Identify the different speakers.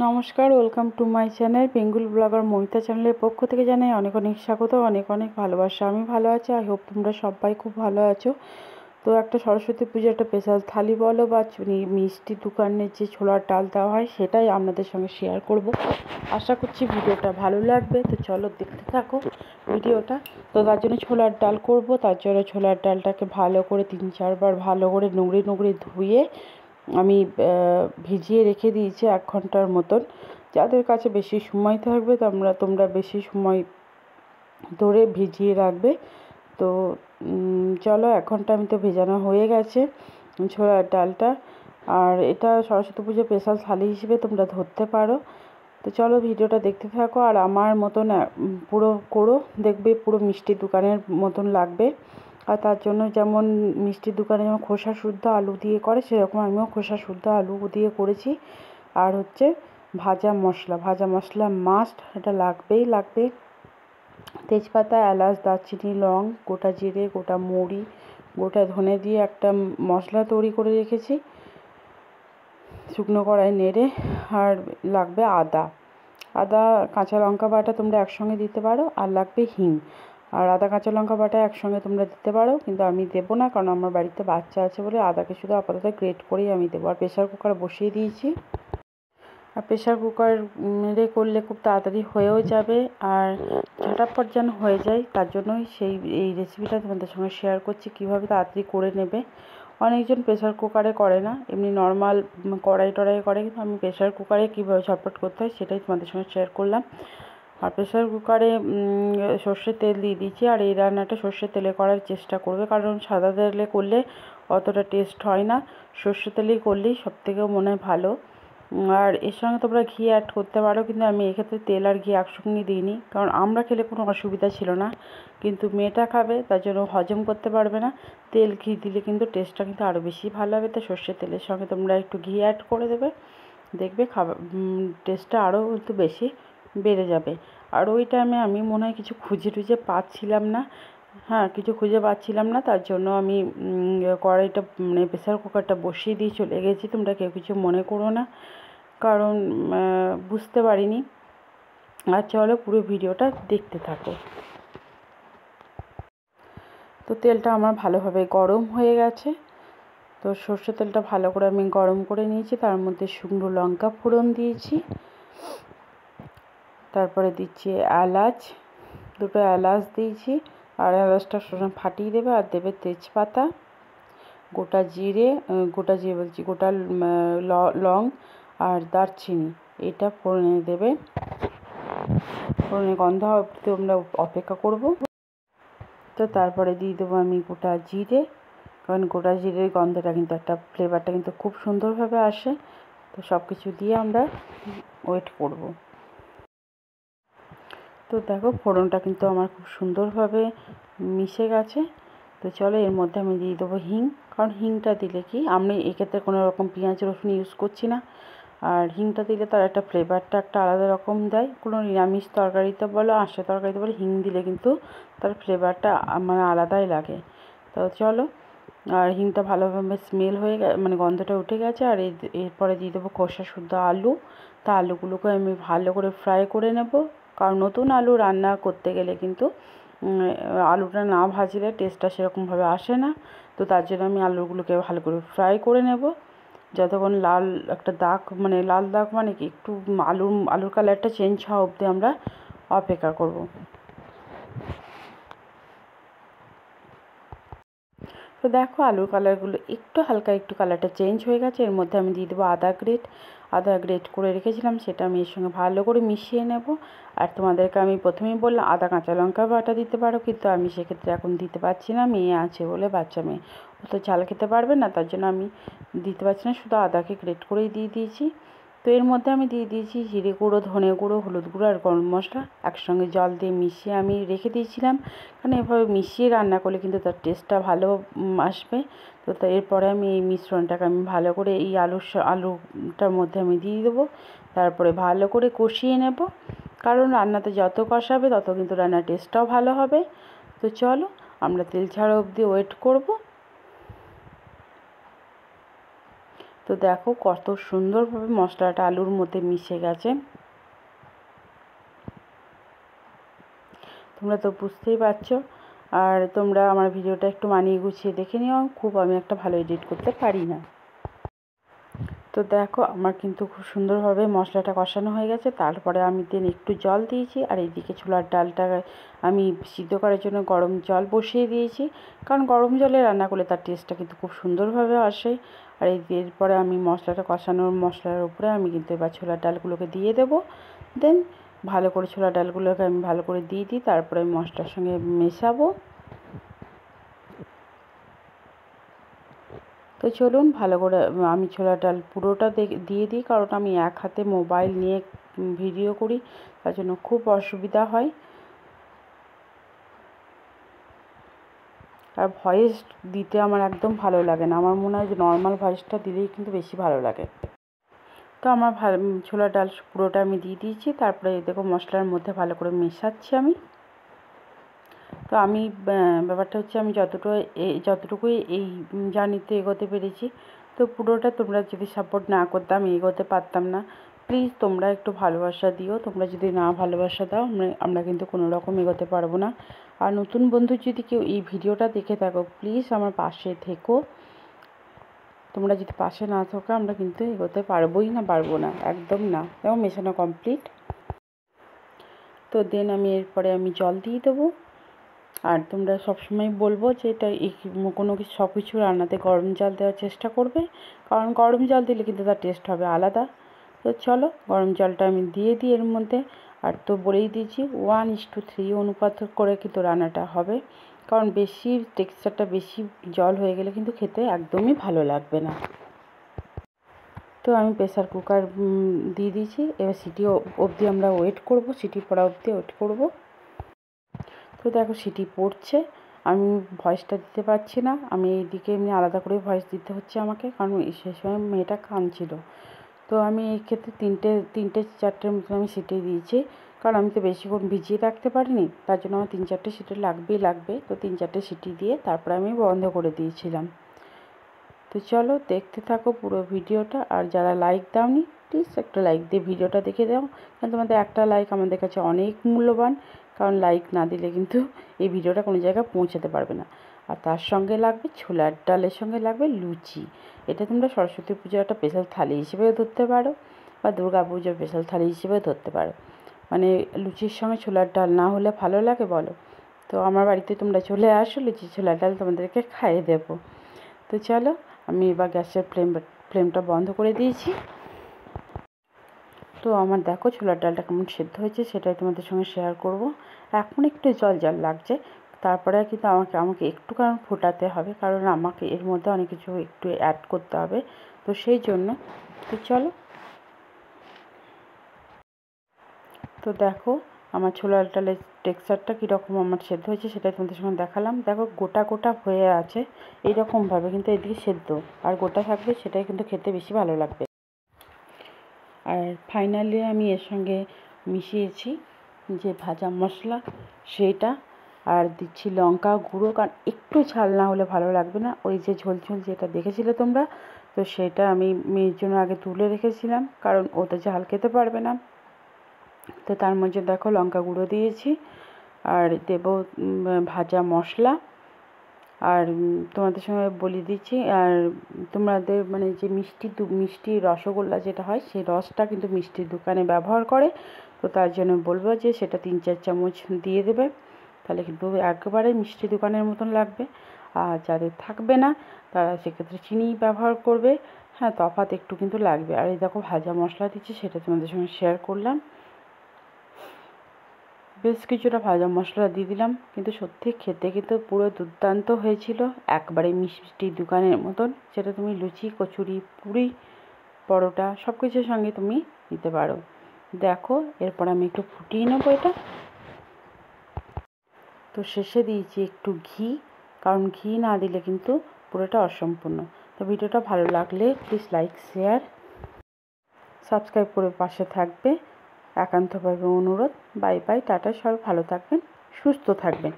Speaker 1: নমস্কার, welcome to my channel Bengal blogger Mamita চ্যানেলের পক্ষ থেকে জানাই অনেক অনেক স্বাগত, অনেক অনেক ভালোবাসা। আমি ভালো আছি, আই হোপ তোমরা সবাই খুব ভালো আছো। তো একটা সরস্বতী পুজোর একটা স্পেশাল থালি বলো বা মিষ্টি দোকানের যে ছোলার ডাল দেওয়া হয় সেটাই আপনাদের সঙ্গে শেয়ার করব। আশা করছি ভিডিওটা ভালো লাগবে। তো চলো দেখতে থাকো ভিডিওটা। তো তার জন্য ছোলার ডাল করব, তার জন্য ছোলার ডালটাকে ভালো করে 3-4 বার ভালো করে নুড়ে ধুয়ে আমি ভিজিয়ে রেখে দিয়েছি 1 ঘন্টার মতন। যাদের কাছে বেশি সময় থাকবে তোমরা বেশি সময় ধরে ভিজিয়ে রাখবে। তো চলো 1 ঘন্টা আমি তো ভেজানো হয়ে গেছে ছোলার ডালটা। আর এটা সরস্বতী পুজো স্পেশাল থালি হিসেবে তোমরা ধরতে পারো। তো চলো ভিডিওটা দেখতে থাকো আর আমার মতন পুরো করো, দেখবে পুরো মিষ্টির দোকানের মতন লাগবে। আর তার জন্য যেমন মিষ্টির দোকানে যেমন খোসা শুদ্ধ আলু দিয়ে করে সেরকম আমিও খোসা শুদ্ধ আলু দিয়ে করেছি। আর হচ্ছে ভাজা মশলা মাস্ট, এটা লাগবে। তেজপাতা, এলাচ, দারচিনি, লং, গোটা জিরে, গোটা মৌরি, গোটা ধনে দিয়ে একটা মশলা তৈরি করে রেখেছি শুকনো কড়াই নেড়ে। আর লাগবে আদা, কাঁচা লঙ্কা বাটা তোমরা একসঙ্গে দিতে পারো। আর লাগবে হিং। আর আদা কাঁচা লঙ্কা বাটা একসঙ্গে তোমরা দিতে পারো, কিন্তু আমি দেবো না, কারণ আমার বাড়িতে বাচ্চা আছে বলে আদাকে শুধু আপাতত গ্রেট করেই আমি দেবো। আর প্রেশার কুকার বসিয়ে দিয়েছি। আর প্রেশার কুকারে করলে খুব তাড়াতাড়ি হয়েও যাবে আর ঝটাপট যেন হয়ে যায়, তার জন্যই এই রেসিপিটা তোমাদের সঙ্গে শেয়ার করছি কীভাবে তাড়াতাড়ি করে নেবে। অনেকজন প্রেশার কুকারে করে না, এমনি নর্মাল কড়াই টড়াই করে, কিন্তু আমি প্রেশার কুকারে কীভাবে ঝটপট করতে হয় সেটাই তোমাদের সঙ্গে শেয়ার করলাম। আর প্রেশার কুকারে সর্ষের তেল দিয়ে দিয়েছি। আর এই রান্নাটা সর্ষের তেলে করার চেষ্টা করবে, কারণ সাদা তেলে করলে অতটা টেস্ট হয় না, সর্ষের তেলেই করলেই সবথেকে মনে হয় ভালো। আর এর সঙ্গে তোমরা ঘি অ্যাড করতে পারো, কিন্তু আমি এক্ষেত্রে তেল আর ঘি একসঙ্গে দিইনি, কারণ আমরা খেলে কোনো অসুবিধা ছিল না, কিন্তু মেয়েটা খাবে তার জন্য হজম করতে পারবে না। তেল ঘি দিলে কিন্তু টেস্টটা কিন্তু আরও বেশি ভালো হবে। তো সর্ষের তেলের সঙ্গে তোমরা একটু ঘি অ্যাড করে দেবে, দেখবে টেস্টটা আরও একটু বেশি বেড়ে যাবে। আর ওই টাইমে আমি মনে হয় কিছু খুঁজে পাচ্ছিলাম না, তার জন্য আমি কড়াইটা প্রেসার কুকারটা বসিয়ে দিয়ে চলে গেছি। তোমরা কেউ কিছু মনে করো না, কারণ বুঝতে পারিনি। আর চলো পুরো ভিডিওটা দেখতে থাকো। তো তেলটা আমার ভালোভাবে গরম হয়ে গেছে। তো সর্ষের তেলটা ভালো করে আমি গরম করে নিয়েছি, তার মধ্যে শুকনো লঙ্কা ফোড়ন দিয়েছি, তারপরে দিচ্ছি দুটো এলাচ দিয়েছি। আর এলাচটা ফাটিয়ে দেবে। আর দেবে তেজপাতা, গোটা লং আর দারচিনি, এটা ফোড়নে দেবে। ফোড়নে গন্ধ অবধি আমরা অপেক্ষা করব। তো তারপরে দিয়ে দেবো আমি গোটা জিরে, কারণ গোটা জিরের গন্ধটা কিন্তু একটা ফ্লেভারটা কিন্তু খুব সুন্দরভাবে আসে। তো সব কিছু দিয়ে আমরা ওয়েট করব। তো দেখো ফোড়নটা কিন্তু আমার খুব সুন্দরভাবে মিশে গেছে। তো চলো এর মধ্যে আমি দিয়ে দেবো হিং, কারণ হিংটা দিলে কি, আমি এক্ষেত্রে কোনো রকম পেঁয়াজ রসুন ইউজ করছি না। আর হিংটা দিলে তার একটা ফ্লেভারটা একটা আলাদা রকম দেয়। কোনো নিরামিষ তরকারিতে বলো আঁশে তরকারিতে বলো, হিং দিলে কিন্তু তার ফ্লেভারটা মানে আলাদাই লাগে। তো চলো, আর হিংটা ভালোভাবে স্মেল হয়ে গন্ধটা উঠে গেছে। আর এরপরে দিয়ে দেবো খোসা শুদ্ধ আলু। তা আলুগুলোকে আমি ভালো করে ফ্রাই করে নেব, কারণ নতুন আলু রান্না করতে গেলে কিন্তু আলুটা না ভাজলে টেস্টটা সেরকমভাবে আসে না। তো তার জন্য আমি আলুগুলোকে ভালো করে ফ্রাই করে নেব, যতক্ষণ লাল দাগ মানে কি একটু আলুর কালারটা চেঞ্জ হওয়া অবধি আমরা অপেক্ষা করব। তো দেখো আলুর কালারগুলো হালকা একটু কালারটা চেঞ্জ হয়ে গেছে। এর মধ্যে আমি দিয়ে দেবো আদা গ্রেট করে রেখেছিলাম, সেটা আমি এর সঙ্গে ভালো করে মিশিয়ে নেব। আর তোমাদেরকে আমি প্রথমেই বললাম আদা কাঁচা লঙ্কা বাটা দিতে পারো, কিন্তু আমি সেক্ষেত্রে এখন দিতে পারছি না, মেয়ে আছে বলে, বাচ্চা মেয়ে, ও তো ঝাল খেতে পারবে না, তার জন্য আমি দিতে পারছি না, শুধু আদাকে গ্রেট করেই দিয়ে দিয়েছি। তো এর মধ্যে আমি দিয়ে দিয়েছি জিরে গুঁড়ো, ধনে গুঁড়ো, হলুদ গুঁড়ো আর গরম মশলা একসঙ্গে জল দিয়ে মিশিয়ে আমি রেখে দিয়েছিলাম, কারণ এভাবে মিশিয়ে রান্না করলে কিন্তু তার টেস্টটা ভালো আসবে। তো এরপরে আমি এই মিশ্রণটাকে আমি ভালো করে এই আলুটার মধ্যে আমি দিয়ে দেবো, তারপরে ভালো করে কষিয়ে নেব, কারণ রান্নাতে যত কষাবে তত কিন্তু রান্নার টেস্টটাও ভালো হবে। তো চলো আমরা তেল ছাড়া অবধি ওয়েট করব। তো দেখো কত সুন্দরভাবে মশলাটা আলুর মধ্যে মিশে গেছে। তোমরা তো বুঝতেই পারছো। আর তোমরা আমার ভিডিওটা একটু মানিয়ে গুছিয়ে দেখে নিও, আমি একটা ভালো এডিট করতে পারি না। তো দেখো আমার কিন্তু খুব সুন্দরভাবে মশলাটা কষানো হয়ে গেছে। তারপরে আমি একটু জল দিয়েছি, আর এইদিকে ছোলার ডালটা আমি সিদ্ধ করার জন্য গরম জল বসিয়ে দিয়েছি, কারণ গরম জলে রান্না করলে তার টেস্টটা কিন্তু খুব সুন্দরভাবে আসে। আর এরপরে আমি মশলাটা মশলার উপরে আমি কিন্তু এবার ছোলার ডালগুলোকে দিয়ে দেবো। দেন ভালো করে ছোলার ডালগুলোকে আমি ভালো করে দিয়ে দিই, তারপরে আমি মশলার সঙ্গে মেশাবো। তো চলুন ভালো করে আমি ছোলার ডাল পুরোটা দিয়ে দিই, কারণ আমি এক হাতে মোবাইল নিয়ে ভিডিও করি, তার জন্য খুব অসুবিধা হয়। আর ভয়েস দিতে আমার একদম ভালো লাগে না, আমার মনে হয় যে নর্মাল ভয়েসটা দিলেই কিন্তু বেশি ভালো লাগে। তো আমার ছোলার ডাল পুরোটা আমি দিয়ে দিয়েছি। তারপরে দেখো মশলার মধ্যে ভালো করে মেশাচ্ছি আমি। তো আমি ব্যাপারটা হচ্ছে আমি যতটুকুই এই জার্নিতে এগোতে পেরেছি, তো পুরোটা তোমরা যদি সাপোর্ট না করতাম এগোতে পারতাম না। প্লিজ তোমরা একটু ভালোবাসা দিও, তোমরা যদি না ভালোবাসা দাও আমরা কিন্তু কোনো রকম এগোতে পারবো না। আর নতুন বন্ধু যদি কেউ এই ভিডিওটা দেখে থাকো, প্লিজ আমার পাশে থেকো। তোমরা যদি পাশে না থাকো আমরা কিন্তু এগোতে পারবো না, একদম না। এবং মেশানো কমপ্লিট। তো দেন আমি এরপরে আমি জল দিয়ে দেবো। আর তোমরা সবসময় বলবো যে এটা কোনো কিছু সব কিছু রান্নাতে গরম জল দেওয়ার চেষ্টা করবে, কারণ গরম জল দিলে কিন্তু তার টেস্ট হবে আলাদা। তো চলো গরম জলটা আমি দিয়ে দিই এর মধ্যে। আর তো বলেই দিয়েছি 1:3 অনুপাত করে কিন্তু রান্নাটা হবে, কারণ বেশি টেক্সচারটা বেশি জল হয়ে গেলে কিন্তু খেতে একদমই ভালো লাগবে না। তো আমি প্রেসার কুকার দিয়ে দিয়েছি। এবার সিটি অবধি আমরা ওয়েট করব, সিটি পড়া অবধি ওয়েট করব। তো দেখো সিটি পড়ছে, আমি ভয়েসটা দিতে পারছি না, আমি এইদিকে এমনি আলাদা করে ভয়েস দিতে হচ্ছে আমাকে, কারণ সে সময় মেয়েটা কাঁদছিল। তো আমি এই ক্ষেত্রে তিনটে চারটের মতন আমি সিটি দিয়েছি, কারণ আমি তো বেশিক্ষণ ভিজিয়ে রাখতে পারিনি, তার জন্য আমার 3-4টে সিটি লাগবে। তো 3-4টে সিটি দিয়ে তারপরে আমি বন্ধ করে দিয়েছিলাম। তো চলো দেখতে থাকো পুরো ভিডিওটা। আর যারা লাইক দাওনি প্লিজ একটা লাইক দিয়ে ভিডিওটা দেখে দাও, কারণ তোমাদের একটা লাইক আমাদের কাছে অনেক মূল্যবান, কারণ লাইক না দিলে কিন্তু এই ভিডিওটা কোনো জায়গায় পৌঁছাতে পারবে না। আর তার সঙ্গে লাগবে ছোলার ডালের সঙ্গে লাগবে লুচি। এটা তোমরা সরস্বতী পুজোর একটা স্পেশাল থালি হিসেবেও ধরতে পারো, বা দুর্গা পুজোর স্পেশাল থালি হিসেবেও ধরতে পারো। মানে লুচির সঙ্গে ছোলার ডাল না হলে ভালো লাগে বলো? তো আমার বাড়িতে তোমরা চলে আসো, লুচি ছোলার ডাল তোমাদেরকে খাইয়ে দেবো। তো চলো আমি এবার গ্যাসের ফ্লেমটা বন্ধ করে দিয়েছি। তো আমার দেখো ছোলার ডালটা কেমন সেদ্ধ হয়েছে সেটাই তোমাদের সঙ্গে শেয়ার করব। এখন একটু জল লাগছে, তারপরে কিন্তু আমাকে একটু কারণ ফোটাতে হবে, কারণ আমাকে এর মধ্যে অনেক কিছু একটু অ্যাড করতে হবে, তো সেই জন্য। তো চলো। তো দেখো আমার ছোলার ডালের টেক্সচারটা কীরকম আমার সেদ্ধ হয়েছে সেটাই তোমাদের সঙ্গে দেখালাম। দেখো গোটা হয়ে আছে এইরকমভাবে, কিন্তু এদিকে সেদ্ধ আর গোটা থাকবে, সেটাই কিন্তু খেতে বেশি ভালো লাগবে। আর ফাইনালি আমি এর সঙ্গে মিশিয়েছি যে ভাজা মশলা সেইটা, আর দিচ্ছি লঙ্কা গুঁড়ো, কারণ একটু ঝাল না হলে ভালো লাগবে না। ওই যে ঝোল যেটা দেখেছিলে তোমরা, তো সেটা আমি মেয়ের জন্য আগে তুলে রেখেছিলাম, কারণ ও তো ঝাল খেতে পারবে না। তো তার মধ্যে দেখো লঙ্কা গুঁড়ো দিয়েছি, আর দেবো ভাজা মশলা। আর তোমাদের সঙ্গে বলে দিচ্ছি, আর তোমাদের মানে যে মিষ্টি রসগোল্লা যেটা হয়, সেই রসটা কিন্তু মিষ্টির দোকানে ব্যবহার করে। তো তার জন্য বলবো যে সেটা 3-4 চামচ দিয়ে দেবে, তাহলে কিন্তু একেবারে মিষ্টি দোকানের মতন লাগবে। আর যাদের থাকবে না তারা সেক্ষেত্রে চিনি ব্যবহার করবে। হ্যাঁ, তফাৎ একটু কিন্তু লাগবে। আর এই দেখো ভাজা মশলা দিচ্ছি, সেটা তোমাদের সঙ্গে শেয়ার করলাম। বেশ কিছুটা ভাজা মশলা দিয়ে দিলাম, কিন্তু সত্যি খেতে কিন্তু পুরো দুর্দান্ত হয়েছিল, একবারে মিষ্টি দোকানের মতন। সেটা তুমি লুচি, কচুরি, পুরি, পরোটা সব কিছুর সঙ্গে তুমি নিতে পারো। দেখো এরপর আমি একটু ফুটিয়ে নেবো এটা। তো শেষে দিয়েছি একটু ঘি, কারণ ঘি না দিলে কিন্তু পুরোটা অসম্পূর্ণ। তো ভিডিওটা ভালো লাগলে প্লিজ লাইক, শেয়ার, সাবস্ক্রাইব করে পাশে থাকবে, একান্তভাবে অনুরোধ। বাই বাই, টাটা, সবাই ভালো থাকবেন, সুস্থ থাকবেন।